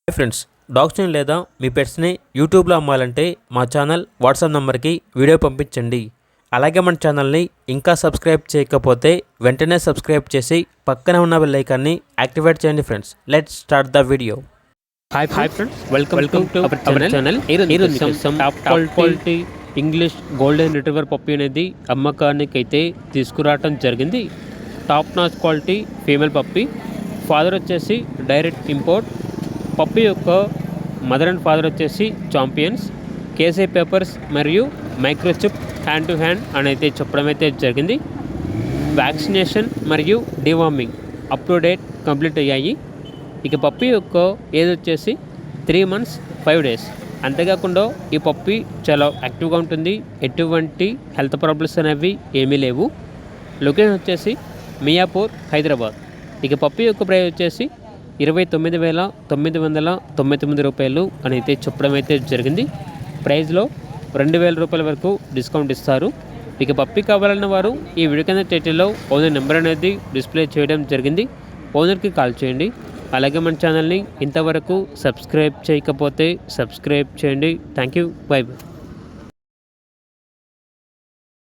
Hi friends, డాగ్స్ని లేదా మీ పెట్స్ని యూట్యూబ్లో అమ్మాలంటే మా ఛానల్ వాట్సాప్ నెంబర్కి వీడియో పంపించండి. అలాగే మన ఛానల్ని ఇంకా సబ్స్క్రైబ్ చేయకపోతే వెంటనే సబ్స్క్రైబ్ చేసి పక్కనే ఉన్న బెల్ ఐకాన్ని యాక్టివేట్ చేయండి. Friends, let's start the video. Hi friends, welcome to our channel. ఈరోజు top quality English golden retriever puppy అనేది అమ్మకానికి అయితే తీసుకురావడం జరిగింది. Top notch quality female puppy. Father వచ్చేసి డైరెక్ట్ ఇంపోర్ట్. పప్పీ యొక్క మదర్ అండ్ ఫాదర్ వచ్చేసి ఛాంపియన్స్. కేసీ పేపర్స్ మరియు మైక్రోచిప్ హ్యాండ్ టు హ్యాండ్ అని అయితే చెప్పడం అయితే జరిగింది. వ్యాక్సినేషన్ మరియు deworming up to date complete అయ్యాయి. ఇక పప్పీ యొక్క ఏజ్ వచ్చేసి 3 months 5 days. అంతేకాకుండా ఈ పప్పీ చాలా యాక్టివ్గా ఉంటుంది. ఎటువంటి హెల్త్ ప్రాబ్లమ్స్ అనేవి ఏమీ లేవు. లొకేషన్ వచ్చేసి మియాపూర్, హైదరాబాద్. ఇక పప్పీ యొక్క ప్రైస్ వచ్చేసి 29,999 రూపాయలు అని అయితే చెప్పడం అయితే జరిగింది. ప్రైస్లో 2,000 రూపాయల వరకు డిస్కౌంట్ ఇస్తారు. ఇక పప్పీ కావాలన్న వారు ఈ వీడియో కింద టైటిల్లో ఓనర్ నెంబర్ అనేది డిస్ప్లే చేయడం జరిగింది. ఓనర్కి కాల్ చేయండి. అలాగే మన ఛానల్ని ఇంతవరకు సబ్స్క్రైబ్ చేయకపోతే సబ్స్క్రైబ్ చేయండి. Thank you. By by.